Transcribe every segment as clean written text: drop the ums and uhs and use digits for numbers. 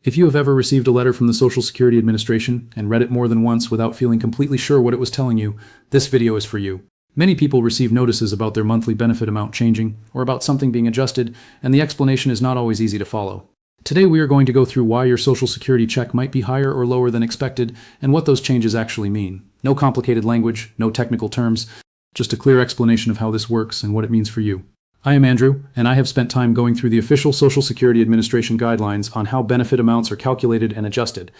If you have ever received a letter from the Social Security Administration and read it more than once without feeling completely sure what it was telling you, this video is for you. Many people receive notices about their monthly benefit amount changing or about something being adjusted, and the explanation is not always easy to follow. Today we are going to go through why your Social Security check might be higher or lower than expected and what those changes actually mean. No complicated language, no technical terms, just a clear explanation of how this works and what it means for you. I am Andrew, and I have spent time going through the official Social Security Administration guidelines on how benefit amounts are calculated and adjusted.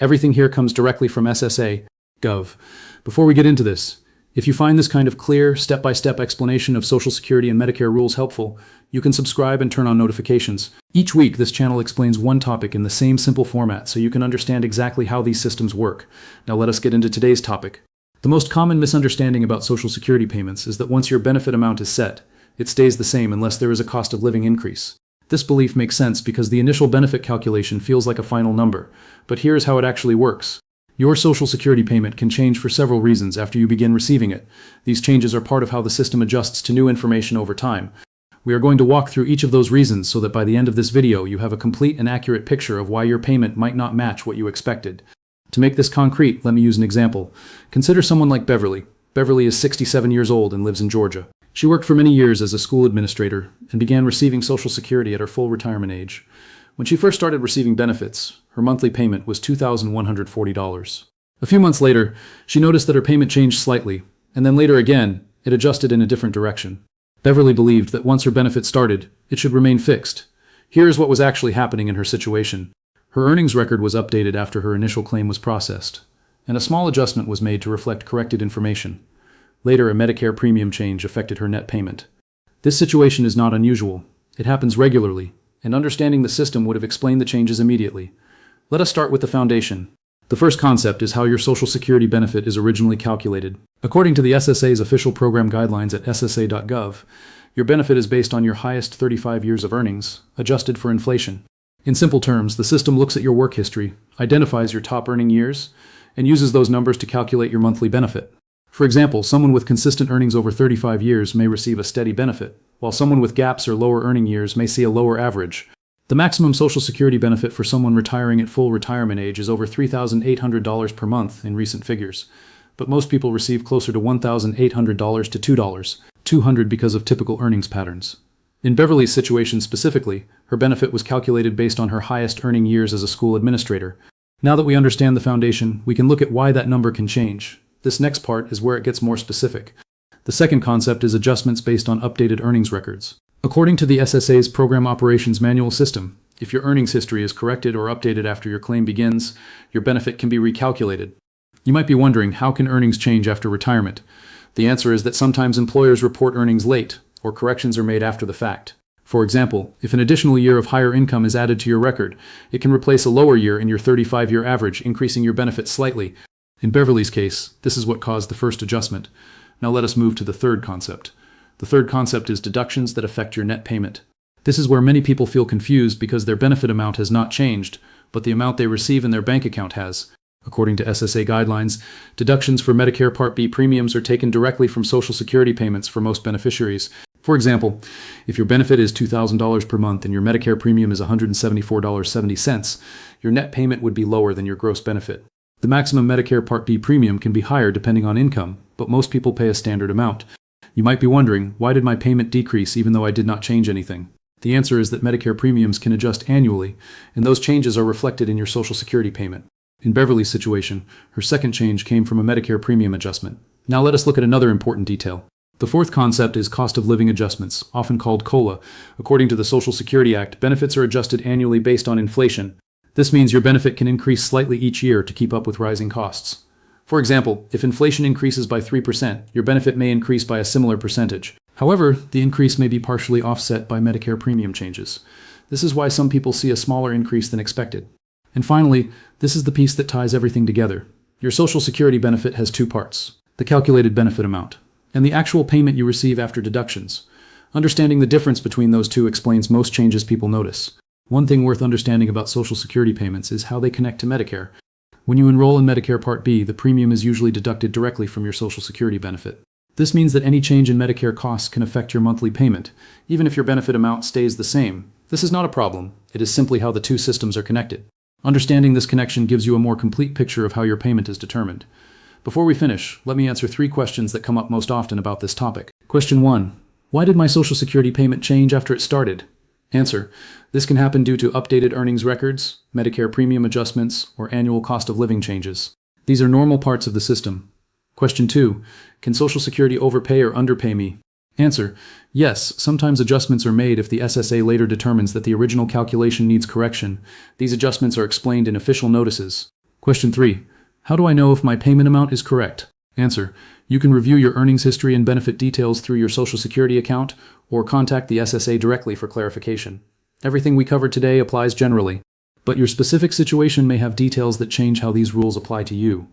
Everything here comes directly from SSA.gov. Before we get into this, if you find this kind of clear, step-by-step explanation of Social Security and Medicare rules helpful, you can subscribe and turn on notifications. Each week, this channel explains one topic in the same simple format so you can understand exactly how these systems work. Now let us get into today's topic. The most common misunderstanding about Social Security payments is that once your benefit amount is set, it stays the same unless there is a cost of living increase. This belief makes sense because the initial benefit calculation feels like a final number, but here's how it actually works. Your Social Security payment can change for several reasons after you begin receiving it. These changes are part of how the system adjusts to new information over time. We are going to walk through each of those reasons so that by the end of this video you have a complete and accurate picture of why your payment might not match what you expected. To make this concrete, let me use an example. Consider someone like Beverly. Beverly is 67 years old and lives in Georgia. She worked for many years as a school administrator and began receiving Social Security at her full retirement age. When she first started receiving benefits, her monthly payment was $2,140. A few months later, she noticed that her payment changed slightly, and then later again, it adjusted in a different direction. Beverly believed that once her benefit started, it should remain fixed. Here is what was actually happening in her situation. Her earnings record was updated after her initial claim was processed, and a small adjustment was made to reflect corrected information. Later, a Medicare premium change affected her net payment. This situation is not unusual. It happens regularly, and understanding the system would have explained the changes immediately. Let us start with the foundation. The first concept is how your Social Security benefit is originally calculated. According to the SSA's official program guidelines at ssa.gov, your benefit is based on your highest 35 years of earnings, adjusted for inflation. In simple terms, the system looks at your work history, identifies your top earning years, and uses those numbers to calculate your monthly benefit. For example, someone with consistent earnings over 35 years may receive a steady benefit, while someone with gaps or lower earning years may see a lower average. The maximum Social Security benefit for someone retiring at full retirement age is over $3,800 per month in recent figures, but most people receive closer to $1,800 to $200 because of typical earnings patterns. In Beverly's situation specifically, her benefit was calculated based on her highest earning years as a school administrator. Now that we understand the foundation, we can look at why that number can change. This next part is where it gets more specific. The second concept is adjustments based on updated earnings records. According to the SSA's Program Operations Manual system, if your earnings history is corrected or updated after your claim begins, your benefit can be recalculated. You might be wondering, how can earnings change after retirement? The answer is that sometimes employers report earnings late, or corrections are made after the fact. For example, if an additional year of higher income is added to your record, it can replace a lower year in your 35-year average, increasing your benefit slightly. In Beverly's case, this is what caused the first adjustment. Now let us move to the third concept. The third concept is deductions that affect your net payment. This is where many people feel confused because their benefit amount has not changed, but the amount they receive in their bank account has. According to SSA guidelines, deductions for Medicare Part B premiums are taken directly from Social Security payments for most beneficiaries. For example, if your benefit is $2,000 per month and your Medicare premium is $174.70, your net payment would be lower than your gross benefit. The maximum Medicare Part B premium can be higher depending on income, but most people pay a standard amount. You might be wondering, why did my payment decrease even though I did not change anything? The answer is that Medicare premiums can adjust annually, and those changes are reflected in your Social Security payment. In Beverly's situation, her second change came from a Medicare premium adjustment. Now let us look at another important detail. The fourth concept is cost of living adjustments, often called COLA. According to the Social Security Act, benefits are adjusted annually based on inflation. This means your benefit can increase slightly each year to keep up with rising costs. For example, if inflation increases by 3%, your benefit may increase by a similar percentage. However, the increase may be partially offset by Medicare premium changes. This is why some people see a smaller increase than expected. And finally, this is the piece that ties everything together. Your Social Security benefit has two parts: the calculated benefit amount and the actual payment you receive after deductions. Understanding the difference between those two explains most changes people notice. One thing worth understanding about Social Security payments is how they connect to Medicare. When you enroll in Medicare Part B, the premium is usually deducted directly from your Social Security benefit. This means that any change in Medicare costs can affect your monthly payment, even if your benefit amount stays the same. This is not a problem. It is simply how the two systems are connected. Understanding this connection gives you a more complete picture of how your payment is determined. Before we finish, let me answer 3 questions that come up most often about this topic. Question 1. Why did my Social Security payment change after it started? Answer. This can happen due to updated earnings records, Medicare premium adjustments, or annual cost of living changes. These are normal parts of the system. Question 2. Can Social Security overpay or underpay me? Answer. Yes, sometimes adjustments are made if the SSA later determines that the original calculation needs correction. These adjustments are explained in official notices. Question 3. How do I know if my payment amount is correct? Answer. You can review your earnings history and benefit details through your Social Security account or contact the SSA directly for clarification. Everything we covered today applies generally, but your specific situation may have details that change how these rules apply to you.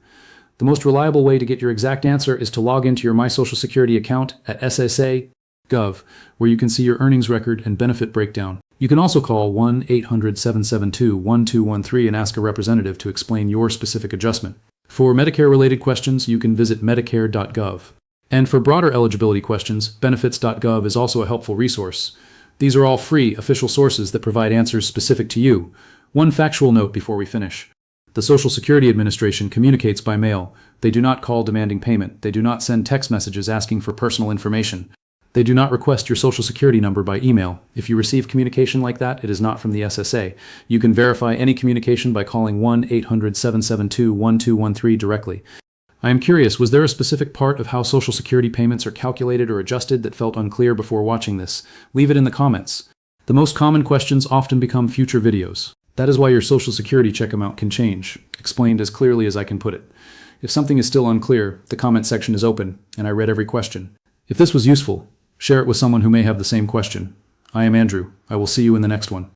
The most reliable way to get your exact answer is to log into your My Social Security account at SSA.gov, where you can see your earnings record and benefit breakdown. You can also call 1-800-772-1213 and ask a representative to explain your specific adjustment. For Medicare-related questions, you can visit medicare.gov. And for broader eligibility questions, benefits.gov is also a helpful resource. These are all free, official sources that provide answers specific to you. One factual note before we finish. The Social Security Administration communicates by mail. They do not call demanding payment. They do not send text messages asking for personal information. They do not request your Social Security number by email. If you receive communication like that, it is not from the SSA. You can verify any communication by calling 1-800-772-1213 directly. I am curious, was there a specific part of how Social Security payments are calculated or adjusted that felt unclear before watching this? Leave it in the comments. The most common questions often become future videos. That is why your Social Security check amount can change, explained as clearly as I can put it. If something is still unclear, the comment section is open, and I read every question. If this was useful, share it with someone who may have the same question. I am Andrew. I will see you in the next one.